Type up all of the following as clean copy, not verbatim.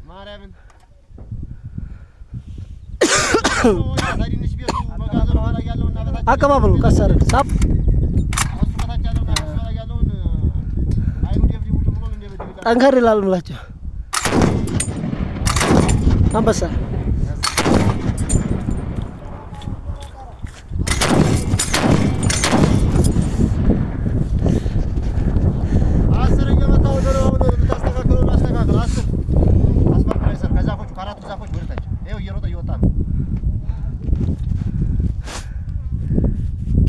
ማርያምን አቀባበሉ ቀሰረ ሳብ ጠንከር ይላል ብላችሁ አንበሳ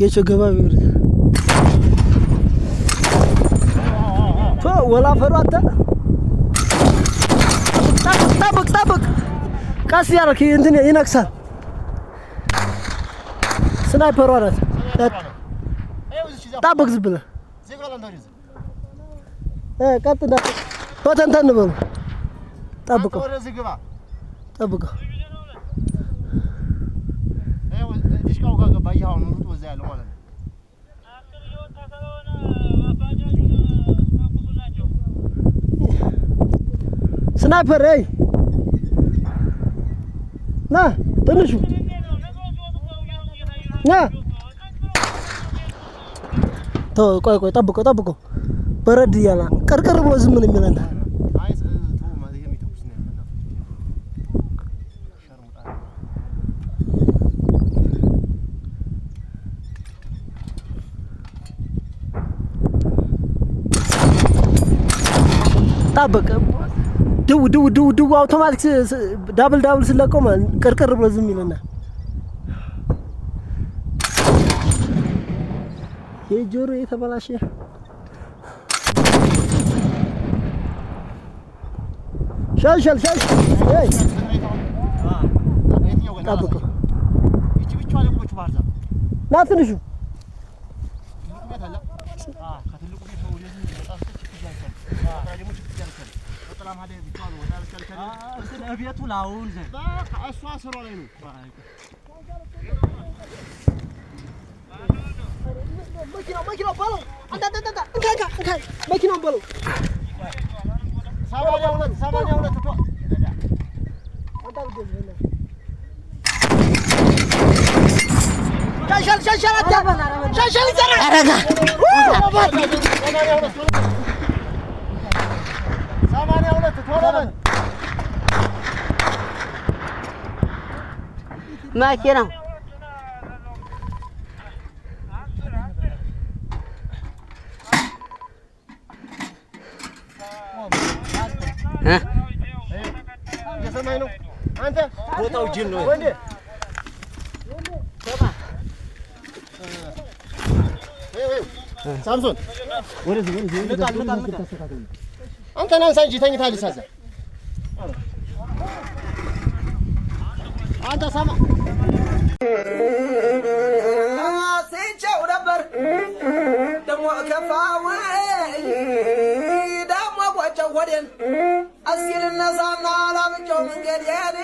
ጌቾ ገባ ቢወርድ ወላ ፈሯታ ጠብቅ ቀስ ያልክ እንትን ይነክሳል ስናይፐር ወራት ጠብቅ ዝም ብለህ ቀጥታ ወተንተን በሉ ጠብቀው ዲሽቃው ጋር ገባ ይያው ነው ወዛ ያለው ማለት ነው ስናይፐር ና ትንሹ ና ቆይ ጠብቀው በረድ ይያላ ቀርቀር ብሎ ዝም ምን የሚለና طابق دو اوتوماتيك دبل سلقوا ما قرقر ብሎ ዝም ይለና የጆሮ የተበላሸ ሻል طابق እቺ ብቻ ለቆች ባርዛ ና ትንሹ ከትልቁ ቤት ነው ወደዚህ ሰላም ሀደ ቢቷል ወዳ ከልከለ እሱ ቤቱ ላውን ዘ እሷ ስሮ ላይ ነው መኪናው ባለው አንተ መኪናው ባለው ሰማንያ ሁለት ቶ ሻሻል ይዘራ አረጋ ሰማንያ ሁለት ቶለበን መኪናው የሰማይ ነው አንተ ቦታው ጅን ነው ወንዴ ሳምሶን ወደዚህ አንተ ናንሳ እንጂ ተኝታል ሳዛ አንተ ሰማ ሲንጨው ነበር ደሞ ከፋው ደሞ ቆጨው ወደን አሲል ነሳና ላምጨው መንገድ ያኔ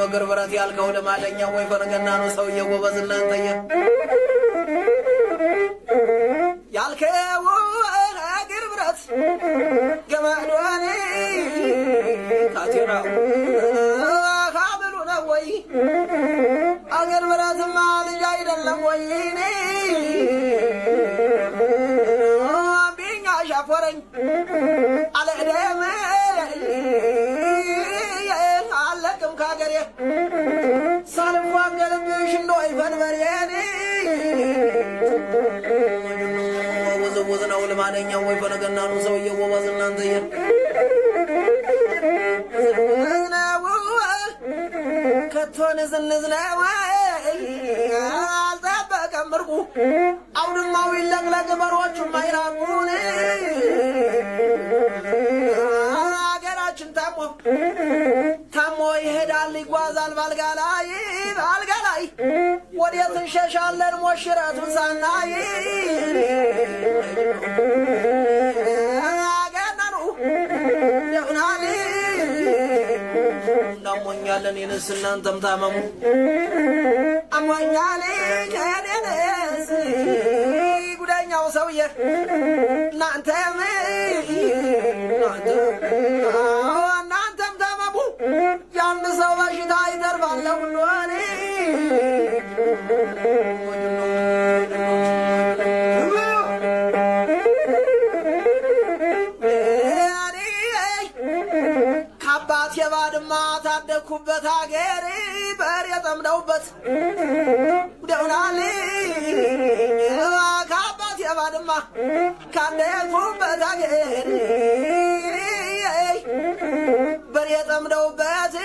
ወገር በራት ያልከው ለማለኛ ወይ ፈረገና ነው ሰውዬ ጎበዝና አንተየ ያልከው አገር ብረት ገማዷኔ ካቴራው ካበሉ ነው ወይ አገር ብረትማ ልጅ አይደለም ወይ እኔ ቢኛ ሻፈረኝ አለደም አለቅም ካገሬ ሳልዋገልብሽ እንደው በርበሬኔ ወዘወዘናው ለማንኛው ወይ ፈነገና ነው ሰውዬው ወባዝ እናንተየ ከቶነ ዝንዝናው አልጠበቀም እርቁ አውድማው ይለቅለቅ በሮቹ ማይራቁን አገራችን ታሞ ይሄዳል ይጓዛል ባልጋ ላይ ወዴት እንሸሻለን ሞሽረቱን ሳናይ አገናኑ ደውናሊ እናሞኛለን የነስ እናንተም ታመሙ አሞኛሊ ከኔነስ ጉደኛው ሰውዬ እናንተም እናንተም ተመሙ ያን ሰው በሽታ ይተርፋል ሁሉኔ ካባት የባድማ ታደኩበት አገር በሬ ጠምደውበት ደውናል ካባት የባድማ ካደኩበት አገር በሬ ጠምደውበት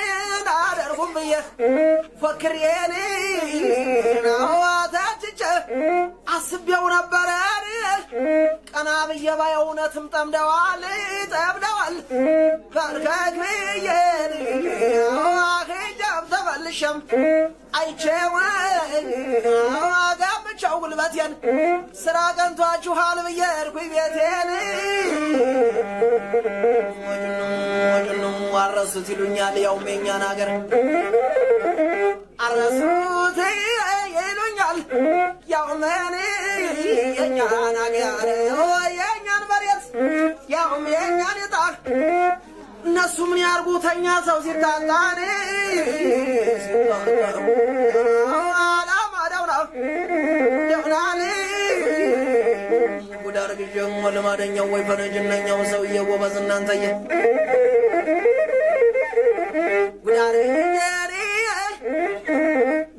አደርኩም ብዬ ፎክሬን ናዋታችቼ አስቤው ነበረ ቀና ብዬ ባይ እውነትም ጠምደዋል በርከክ ብዬ ሂጃብ ተመልሼም አይቼው ጋብቻው ጉልበቴን ስራ ቀንቷችኋል ብዬ እርኩኝ ቤቴን አረሱት ይሉኛል ያውም የእኛን አገር አረሱት ይሉኛል ያውም የእኛን አገር የእኛን መሬት ያውም የእኛን ዕጣ እነሱ ምን ያርጉተኛ ሰው ሲታጣን አላማዳውና ደውናል ጉዳር ግዥም ወለማደኛው ወይ ፈረጅነኛው ሰውዬ ጎበዝ እናንተየ ጉዳር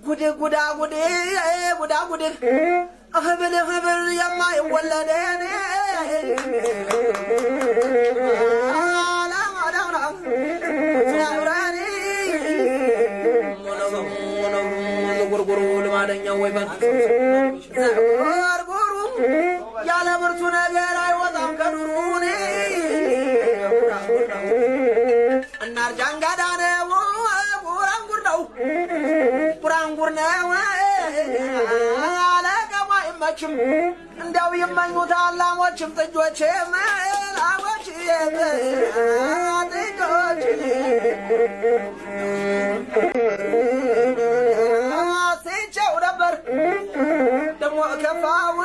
ጉድ ጉድ ህብል የማይወለደን ጉርጉሩ ልማደኛው ወይ ጉርጉሩ ያለ ብርቱ ነገር አይወጣም ከዱሩኔ እናርጃንጋዳ ነው ጉራንጉር ነው አለቀማ ይመችም እንደው ይመኙታል ላሞችም ጥጆችም ላሞች ጥጆች አስቼው ነበር ደሞ ከፋው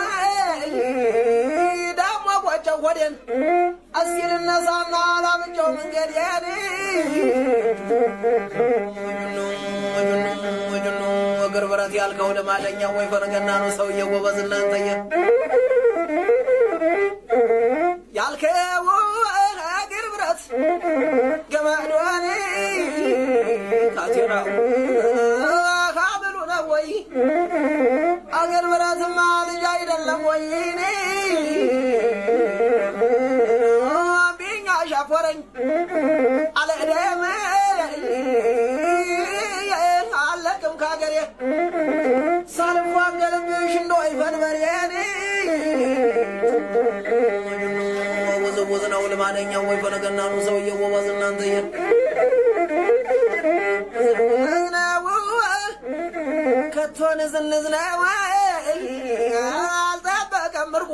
ደሞ ቆጨው ሆዴን እስኪ ልነሳና ላምጨው መንገዴን እግር ብረት ያልከው ልማደኛው ወይ ፈረገና ነው ሰውዬ ጎበዝ እናንተየ ያልከው እግር ብረት ገመዶኔ ካቴራው ካብሉ ነው ወይ እግር ብረትማ ልጅ አይደለም ወይ ቢኛ ሻፎረኝ አለደም አለቅም ካገሬ ሳልፏገልብሽ እንደወይ ፈንበሬን ወዘወዝ ነው ልማደኛው ወይ ፈነገና ነው ሰውዬ ጎበዝ እናንተየ ከቶን ዝንዝነው አልጠበቀም እርቁ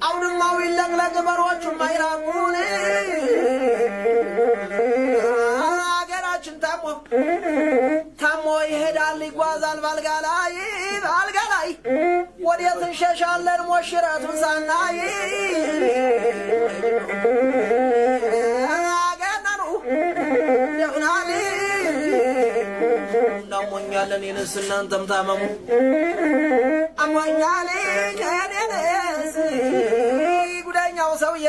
አሁንማው ይለቅለቅ በሮቹም አይራቁን አገራችን ታሞ ይሄዳል ይጓዛል ባልጋ ላይ ወዴት እንሸሻለን ሞሽረቱን ሳናይ አገናኑ ደውናል እናሞኛለን የነስ እናንተም ታመሙ አሞኛል ከኔነስ ጉደኛው ሰውዬ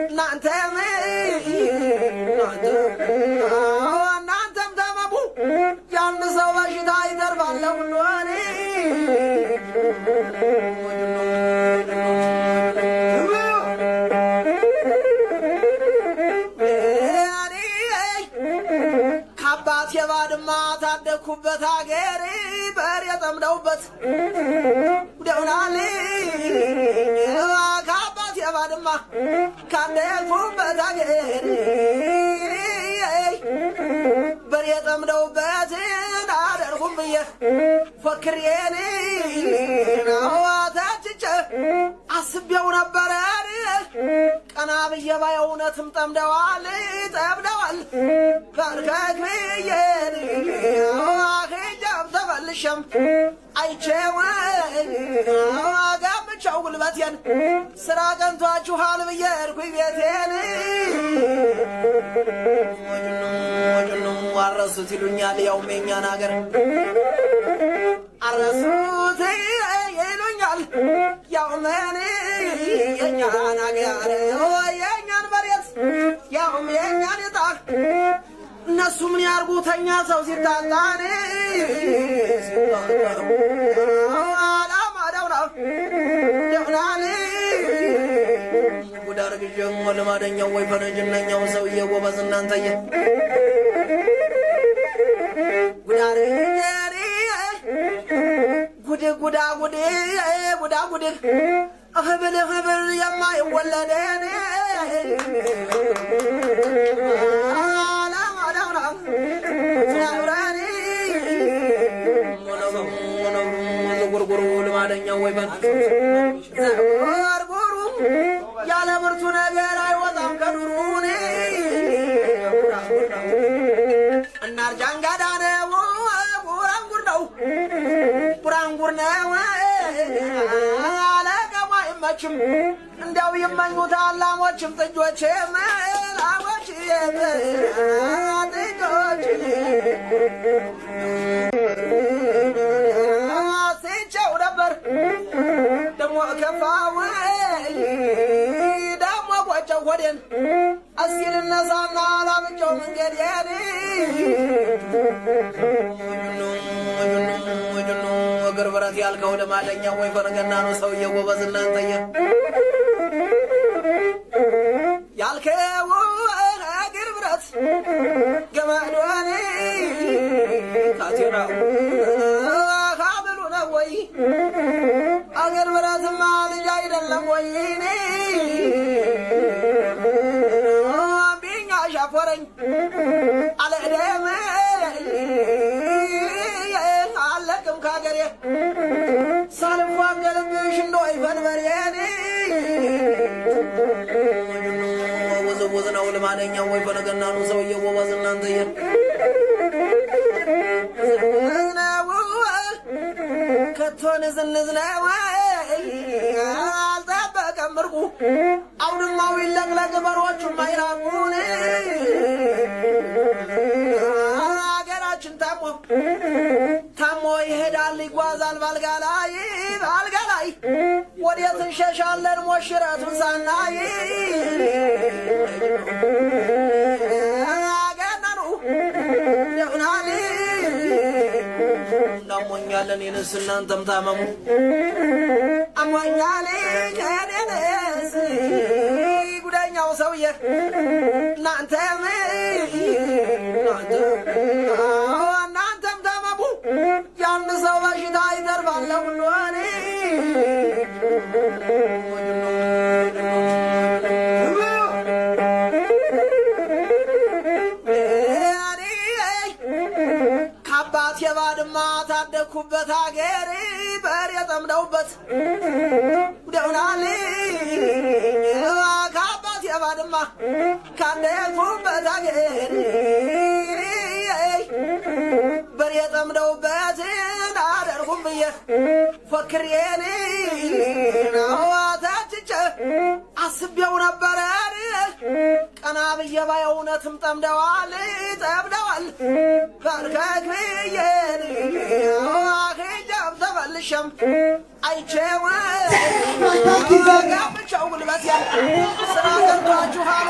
እናንተም ታመሙ ያን ሰው በሽታ ይተርፋል ሁሉኔ ካባት የባድማ ታደኩበት አገር በሬ ጠምደውበት ደውናል ካባት የባድማ ካደኩበት አገር በሬ ጠምደውበት አደርኩም ብዬ ፎክሬን ናዋታችቼ አስቤው ነበረ ቀና ብዬ ባይ እውነትም ጠምደዋል በርከክ ብዬ ሂጃብ ተመልሼም አይቼው ጋብቻ ጋብቻው ጉልበቴን ስራ ቀንቷችኋል ብዬ እርኩኝ ቤቴን ወጅኑም አረሱት ይሉኛል ያውም የኛን አገር አረሱት ይሉኛል ያውም የኛን አገር የኛን መሬት ያውም የኛን ዕጣ እነሱ ምን ያርጉተኛ ሰው ሲታጣን አላማዳውና ደውናን ጉዳር ግጀም ወለማደኛው ወይ ፈረጅነኛው ሰውዬ ጎበዝ እናንተየ ጉዳር ጉድ ጉዳ ጉድ ጉዳ ጉድ ህብል ህብል የማይወለደን ጉርጉሩ ልማደኛው ወይ ጉርጉሩ ያለ ምርቱ ነገር አይወጣም ከዱሩኔ እናርጃንጋዳ ነው ጉራንጉር ነው ጉራንጉር ነው አለቀማ ይመችም እንዲያው ይመኙታል ላሞችም ጥጆችም ላሞች ጥጆች ሲቸው ነበር ደሞ ከፋው ደሞ ቆጨው ሆዴን አሲል ነሳና ላምጨው መንገዴን ወጅኑ እግር ብረት ያልከው ለማለኛው ወይ ፈረገና ነው ሰውዬው ጎበዝ እናንተየ ያልከው እግር ብረት ገመዶን ካቴራው ካብሉ ነው ወይ አገር ብረትማ ልጅ አይደለም ወይ ቢኛ ሻፈረኝ አለደም አለቅም ካገሬ ሳልፏገልብሽ እንደው ይፈንበሬን ወዝ ነው ለማንኛው ወይ ፈለገና ነው ሰውዬው ጎበዝ እናንተየ ከቶን ዝንዝነው አልጠበቀም እርቁ አውድማው ይለቅለቅ በሮቹም አይራቁን አገራችን ታሞ ይሄዳል ይጓዛል ባልጋ ላይ ወዴት እንሸሻለን ሞሽረቱን ሳናይ አገናኑ ደውናል እናሞኛለን የነስ እናንተም ታመሙ አሞኛል ከኔነስ ጉደኛው ሰውዬ እናንተም ታመሙ የአንድ ሰው በሽታ ይተርፋል ለሁሉን ከአባት የባድማ ታደግኩበት አገር በር የጠምደውበት ደውናል ከአባት የባድማ ካደግኩበት አገር በር የጠምደውበት አደርጉም ብዬ ፎክሬን ታችቼ አስቤው ነበረ ቀና ብዬ ባየውነትም ጠምደዋል በርከክ ብዬ ሂጃብ ተመልሸም አይቼው ጋብቻው ጉልበት ስራ ቀንቷችኋል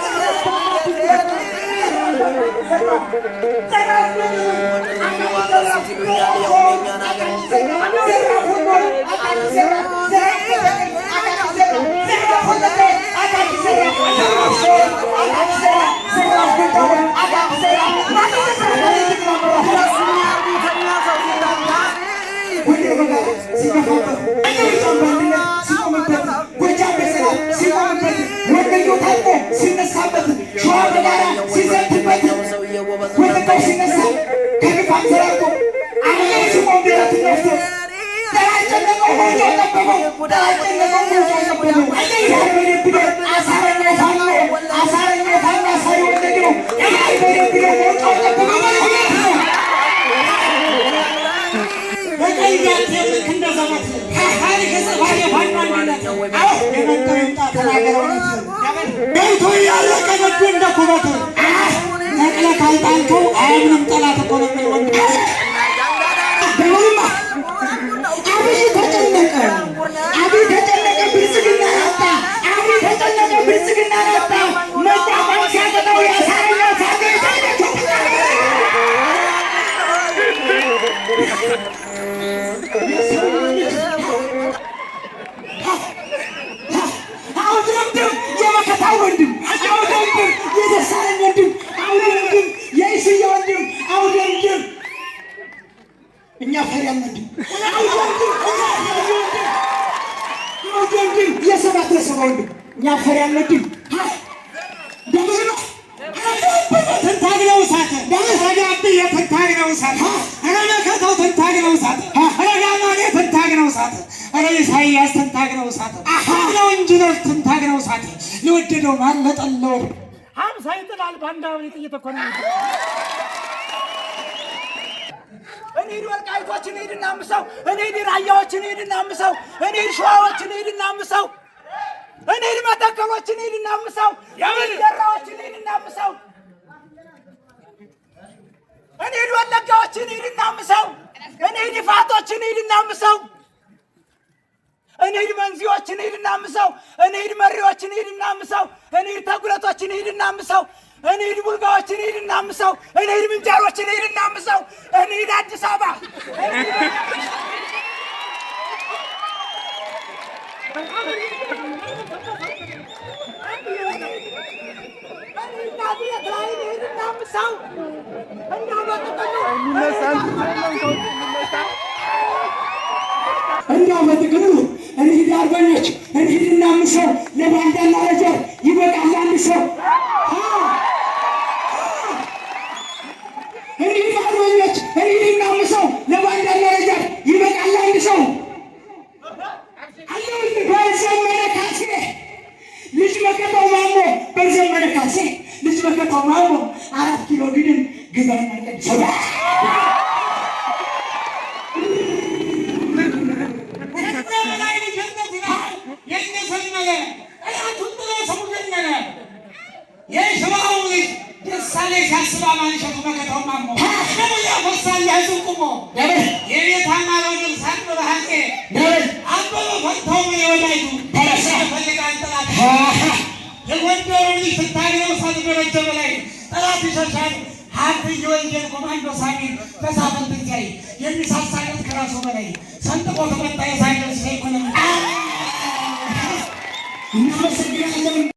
ሲነሳበት ሸዋ በጋራ ሲዘትበት ወደቀው ሲነሳ ከግፋት ተራርቶ አሁን ሲቆም ቤት ነፍቶ ተራጨነቀው ሆጆ ጠበቀው ተራጨነቀው ሆጆ ጠበቀው ያይበደብደ አሳረኛው ታና ሳይወደደው ያይበደብደ ሆጆ ጠበቀው በቀይ ያት እንደዘመት ሀሪ ከሰባየ ባንዋንነት ተናገረው ቤቱ ያለቀ ገዱ እንደ ኩበት ነቅለ ካልጣልከው አያምንም ጠላት እኮ ነው የሚል ወንድ ደውልማ አብይ ተጨነቀ ብልጽግና ያጣ አብይ ተጨነቀ ብልጽግና ያጣ መጣፋን ሲያገጠው ያሳረኛው ሳገኝ አውደምድም የመከታው ወንድም አውደምድም የደሳለኝ ወንድም አውደምድም የኢስያ ወንድም አውደምድም እኛ ፈሪያን ወንድም አውደምድም የሰባት ለሰባ ወንድም እኛ ፈሪያን ወንድም ደምዝኖ ትንታግነው ሳተ ደምዘጋብህ የትንታግነው ሳተ ረመከተው ትንታግነው ሳተ ረጋማኔ ትንታግነው ሳተ ረ ኢሳይያስ ትንታግነው ሳተ አሁነው ኢንጂነር ትንታግነው ሳተ ለወደደው ማን ለጠለው 50 ይጥላል ባንዳውን ጥይት እኮ ነው እኔ ወልቃይቶችን ሄድና አምሰው እኔ ራያዎችን ሄድና አምሰው እኔ ሸዋዎችን ሄድና አምሰው እኔ መተከሎችን ሄድና አምሰው ያበልደራዎችን ሄድና አምሰው እኔ ወለጋዎችን ሄድና አምሰው እኔ ፋቶችን ሄድና አምሰው እኔ መንዚዎችን ሄድና አምሰው እኔ መሪዎችን ሄድና አምሰው እኔ ተጉለቶችን ሄድና አምሰው እኔ ቡልጋዎችን ሄድና አምሰው እኔ ምንጃሮችን ሄድና አምሰው እኔ አዲስ አበባ እንዲያው በጥቅሉ እንሂድ አርበኞች እንሂድና አምሰው ለባንዳና ለጀር ይበቃል አንድ ሰው እንሂድ አርበኞች እንሂድና አምሰው ለባንዳና ለጀር ይበቃል አንድ ሰው በዘመነ ካሴ ልጅ መከታው ማሞ በዘመነ ካሴ ልጅ መከታው ማሞ 4 ኪሎ ግድም ግዛና ቀድሰው የሚሳሳለት ከራሱ በላይ ሰንጥቆ ከመጣ የሳይንስ ኢኮኖሚ እናመሰግናለን።